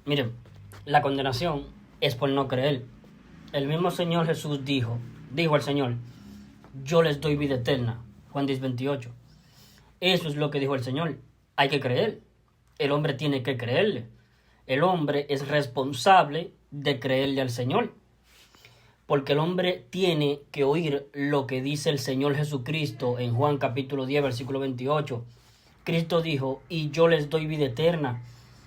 Miren, la condenación es por no creer. El mismo Señor Jesús dijo el Señor, yo les doy vida eterna. Juan 10:28. Eso es lo que dijo el Señor. Hay que creer. El hombre tiene que creerle. El hombre es responsable de creerle al Señor. Porque el hombre tiene que oír lo que dice el Señor Jesucristo en Juan capítulo 10, versículo 28. Cristo dijo, y yo les doy vida eterna.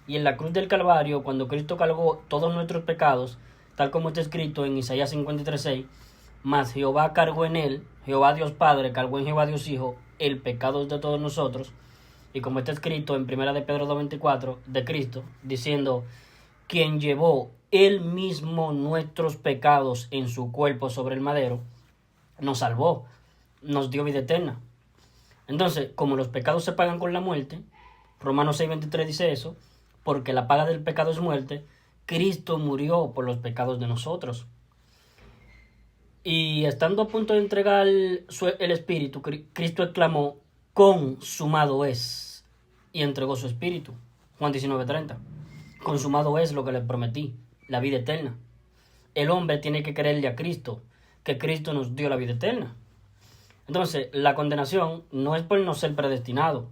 Y en la cruz del Calvario, cuando Cristo cargó todos nuestros pecados, tal como está escrito en Isaías 53:6, mas Jehová cargó en él, Jehová Dios Padre cargó en Jehová Dios Hijo, el pecado de todos nosotros. Y como está escrito en 1 de Pedro 2:24 de Cristo, diciendo, quien llevó él mismo nuestros pecados en su cuerpo sobre el madero, nos salvó, nos dio vida eterna. Entonces, como los pecados se pagan con la muerte, Romanos 6:23 dice eso, porque la paga del pecado es muerte, Cristo murió por los pecados de nosotros. Y estando a punto de entregar el Espíritu, Cristo exclamó, consumado es, y entregó su Espíritu. Juan 19:30. Consumado es lo que le prometí, la vida eterna. El hombre tiene que creerle a Cristo, que Cristo nos dio la vida eterna. Entonces, la condenación no es por no ser predestinado,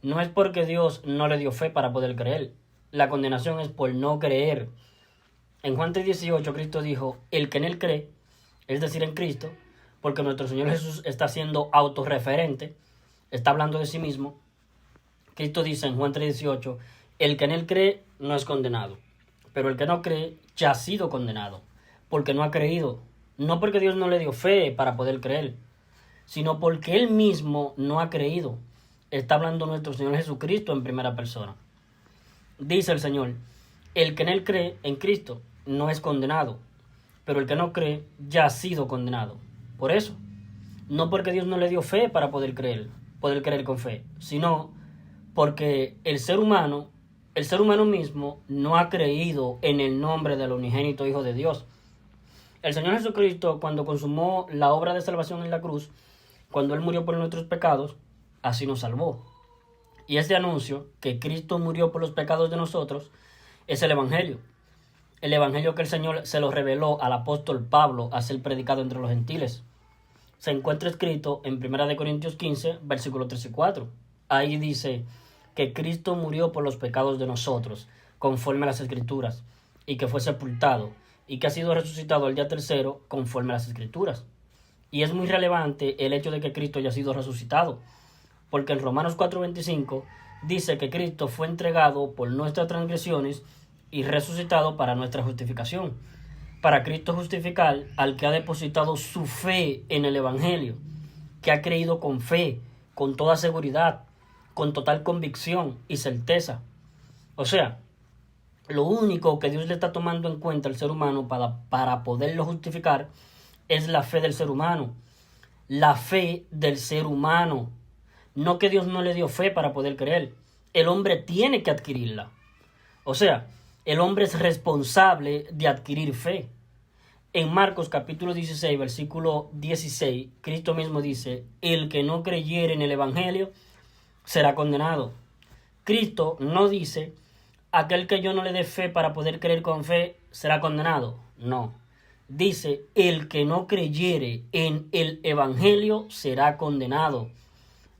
no es porque Dios no le dio fe para poder creer. La condenación es por no creer. En Juan 3:18 Cristo dijo, el que en él cree, es decir, en Cristo, porque nuestro Señor Jesús está siendo autorreferente, está hablando de sí mismo. Cristo dice en Juan 3:18, el que en él cree no es condenado, pero el que no cree ya ha sido condenado, porque no ha creído, no porque Dios no le dio fe para poder creer, sino porque él mismo no ha creído. Está hablando nuestro Señor Jesucristo en primera persona. Dice el Señor, el que en él cree, en Cristo, no es condenado, pero el que no cree ya ha sido condenado. Por eso, no porque Dios no le dio fe para poder creer con fe, sino porque el ser humano mismo no ha creído en el nombre del unigénito Hijo de Dios. El Señor Jesucristo, cuando consumó la obra de salvación en la cruz, cuando Él murió por nuestros pecados, así nos salvó. Y este anuncio, que Cristo murió por los pecados de nosotros, es el Evangelio. El Evangelio que el Señor se lo reveló al apóstol Pablo a ser predicado entre los gentiles. Se encuentra escrito en 1 Corintios 15, versículos 3 y 4. Ahí dice que Cristo murió por los pecados de nosotros, conforme a las Escrituras, y que fue sepultado, y que ha sido resucitado al día tercero, conforme a las Escrituras. Y es muy relevante el hecho de que Cristo haya sido resucitado, porque en Romanos 4:25 dice que Cristo fue entregado por nuestras transgresiones y resucitado para nuestra justificación. Para Cristo justificar al que ha depositado su fe en el Evangelio, que ha creído con fe, con toda seguridad, con total convicción y certeza. O sea, lo único que Dios le está tomando en cuenta al ser humano para poderlo justificar es la fe del ser humano. La fe del ser humano. No que Dios no le dio fe para poder creer. El hombre tiene que adquirirla. O sea, el hombre es responsable de adquirir fe. En Marcos capítulo 16, versículo 16, Cristo mismo dice, el que no creyere en el Evangelio será condenado. Cristo no dice, aquel que yo no le dé fe para poder creer con fe será condenado. No. Dice, el que no creyere en el Evangelio será condenado.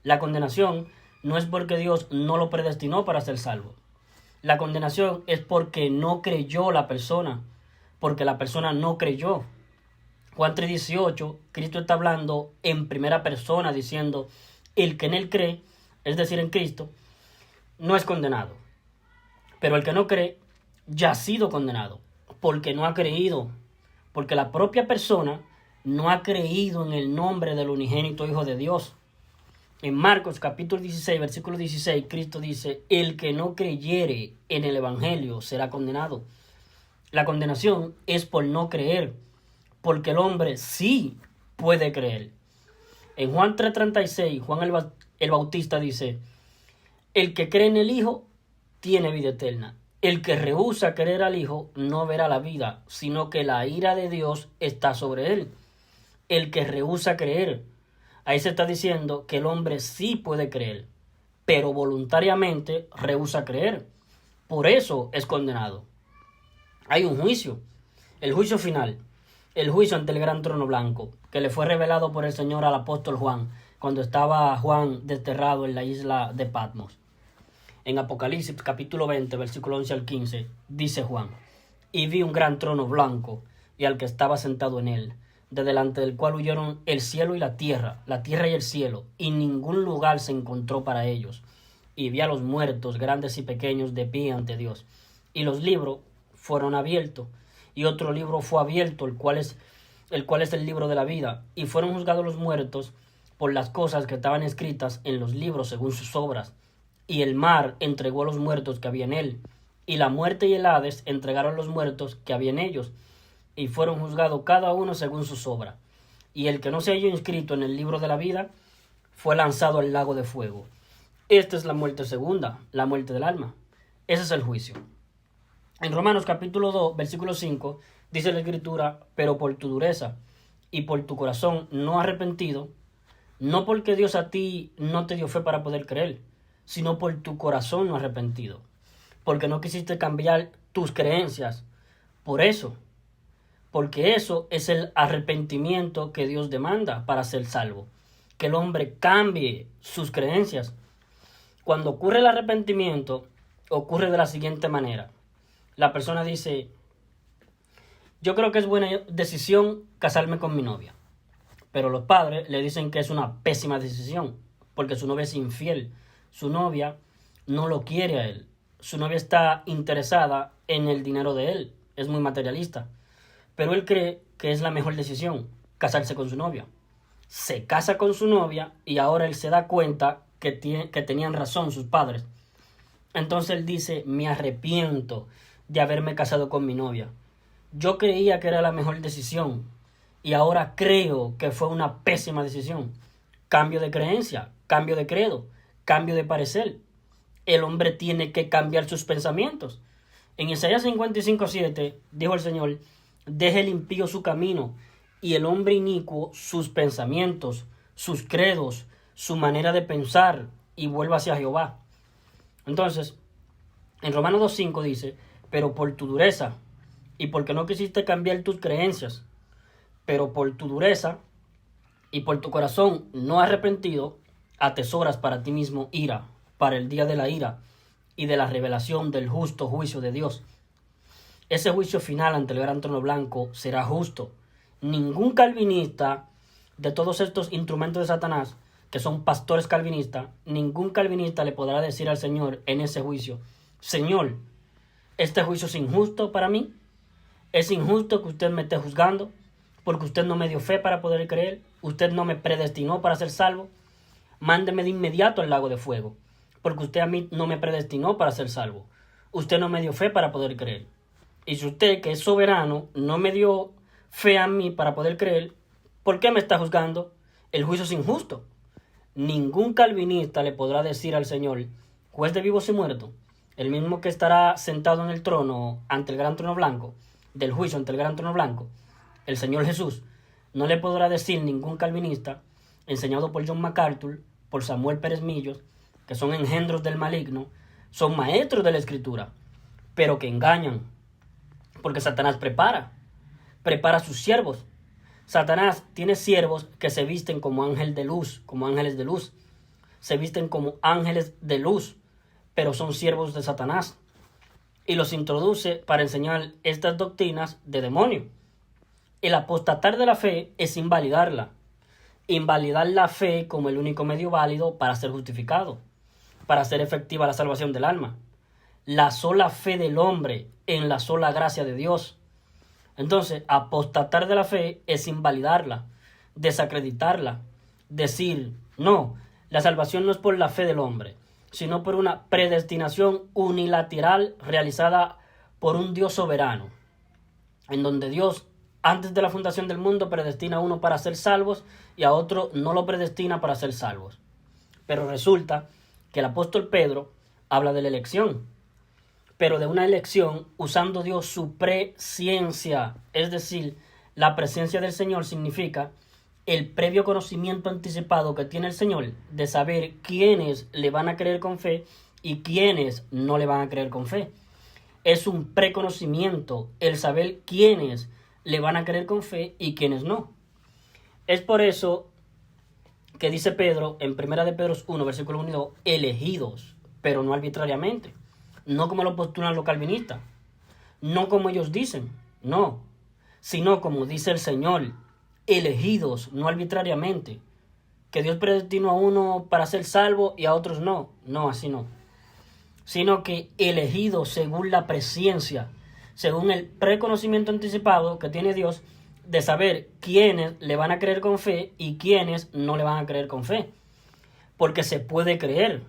La condenación no es porque Dios no lo predestinó para ser salvo. La condenación es porque no creyó la persona, porque la persona no creyó. Juan 3:18, Cristo está hablando en primera persona diciendo, el que en él cree, es decir, en Cristo, no es condenado. Pero el que no cree ya ha sido condenado, porque no ha creído, porque la propia persona no ha creído en el nombre del unigénito Hijo de Dios. En Marcos capítulo 16, versículo 16, Cristo dice, el que no creyere en el Evangelio será condenado. La condenación es por no creer, porque el hombre sí puede creer. En Juan 3:36, Juan el Bautista dice, el que cree en el Hijo tiene vida eterna. El que rehúsa creer al Hijo no verá la vida, sino que la ira de Dios está sobre él. El que rehúsa creer. Ahí se está diciendo que el hombre sí puede creer, pero voluntariamente rehúsa creer. Por eso es condenado. Hay un juicio, el juicio final, el juicio ante el gran trono blanco, que le fue revelado por el Señor al apóstol Juan, cuando estaba Juan desterrado en la isla de Patmos. En Apocalipsis capítulo 20, versículo 11 al 15, dice Juan: y vi un gran trono blanco, y al que estaba sentado en él, de delante del cual huyeron el cielo y la tierra y el cielo, y ningún lugar se encontró para ellos. Y vi a los muertos, grandes y pequeños, de pie ante Dios. Y los libros fueron abiertos, y otro libro fue abierto, el cual es el libro de la vida. Y fueron juzgados los muertos por las cosas que estaban escritas en los libros según sus obras. Y el mar entregó a los muertos que había en él, y la muerte y el Hades entregaron los muertos que había en ellos, y fueron juzgados cada uno según sus obras. Y el que no se halló inscrito en el libro de la vida fue lanzado al lago de fuego. Esta es la muerte segunda, la muerte del alma. Ese es el juicio. En Romanos capítulo 2, versículo 5, dice la Escritura: pero por tu dureza y por tu corazón no arrepentido, no porque Dios a ti no te dio fe para poder creer, sino por tu corazón no arrepentido, porque no quisiste cambiar tus creencias. Por eso, porque eso es el arrepentimiento que Dios demanda para ser salvo, que el hombre cambie sus creencias. Cuando ocurre el arrepentimiento, ocurre de la siguiente manera: la persona dice: yo creo que es buena decisión casarme con mi novia, pero los padres le dicen que es una pésima decisión, porque su novia es infiel, su novia no lo quiere a él, su novia está interesada en el dinero de él, es muy materialista, pero él cree que es la mejor decisión casarse con su novia. Se casa con su novia y ahora él se da cuenta que tenían razón sus padres. Entonces él dice: me arrepiento de haberme casado con mi novia. Yo creía que era la mejor decisión y ahora creo que fue una pésima decisión. Cambio de creencia, cambio de credo, cambio de parecer. El hombre tiene que cambiar sus pensamientos. En Isaías 55:7 dijo el Señor: deje el impío su camino y el hombre inicuo sus pensamientos, sus credos, su manera de pensar, y vuelva hacia Jehová. Entonces, en Romanos 2:5 dice: pero por tu dureza y porque no quisiste cambiar tus creencias, pero por tu dureza y por tu corazón no arrepentido, atesoras para ti mismo ira, para el día de la ira y de la revelación del justo juicio de Dios. Ese juicio final ante el gran trono blanco será justo. Ningún calvinista de todos estos instrumentos de Satanás, que son pastores calvinistas, ningún calvinista le podrá decir al Señor en ese juicio: Señor, este juicio es injusto para mí. Es injusto que usted me esté juzgando porque usted no me dio fe para poder creer. Usted no me predestinó para ser salvo. Mándeme de inmediato al lago de fuego, porque usted a mí no me predestinó para ser salvo. Usted no me dio fe para poder creer. Y si usted, que es soberano, no me dio fe a mí para poder creer, ¿por qué me está juzgando? El juicio es injusto. Ningún calvinista le podrá decir al Señor, juez de vivos y muertos, el mismo que estará sentado en el trono ante el gran trono blanco, del juicio ante el gran trono blanco, el Señor Jesús, no le podrá decir ningún calvinista, enseñado por John MacArthur, por Samuel Pérez Millos, que son engendros del maligno, son maestros de la Escritura, pero que engañan, porque Satanás prepara a sus siervos. Satanás tiene siervos que se visten como ángel de luz, como ángeles de luz, se visten como ángeles de luz, pero son siervos de Satanás, y los introduce para enseñar estas doctrinas de demonio. El apostatar de la fe es invalidarla. Invalidar la fe como el único medio válido para ser justificado, para hacer efectiva la salvación del alma. La sola fe del hombre en la sola gracia de Dios. Entonces, apostatar de la fe es invalidarla, desacreditarla, decir: no, la salvación no es por la fe del hombre, sino por una predestinación unilateral realizada por un Dios soberano, en donde Dios, antes de la fundación del mundo, predestina a uno para ser salvos y a otro no lo predestina para ser salvos. Pero resulta que el apóstol Pedro habla de la elección, pero de una elección usando Dios su presciencia, es decir, la presencia del Señor significa el previo conocimiento anticipado que tiene el Señor de saber quiénes le van a creer con fe y quiénes no le van a creer con fe. es un preconocimiento, el saber quiénes le van a creer con fe y quiénes no. Es por eso que dice Pedro en 1 de Pedro 1, versículo 1 y 2, elegidos, pero no arbitrariamente, no como lo postulan los calvinistas, no como ellos dicen, no, sino como dice el Señor, elegidos, no arbitrariamente, que Dios predestinó a uno para ser salvo y a otros no, no, así no, sino que elegidos según la presciencia, según el preconocimiento anticipado que tiene Dios de saber quiénes le van a creer con fe y quiénes no le van a creer con fe, porque se puede creer,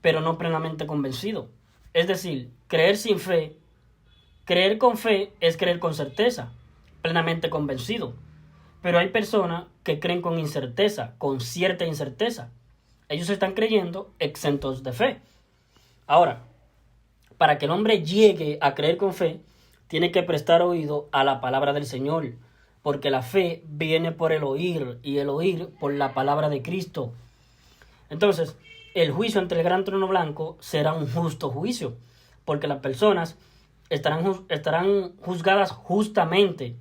pero no plenamente convencido. Es decir, creer sin fe, creer con fe es creer con certeza, plenamente convencido. Pero hay personas que creen con incerteza, con cierta incerteza. Ellos están creyendo exentos de fe. Ahora, para que el hombre llegue a creer con fe, tiene que prestar oído a la palabra del Señor, porque la fe viene por el oír y el oír por la palabra de Cristo. Entonces, el juicio ante el gran trono blanco será un justo juicio, porque las personas estarán juzgadas justamente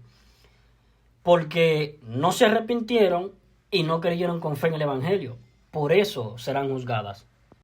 porque no se arrepintieron y no creyeron con fe en el Evangelio. Por eso serán juzgadas.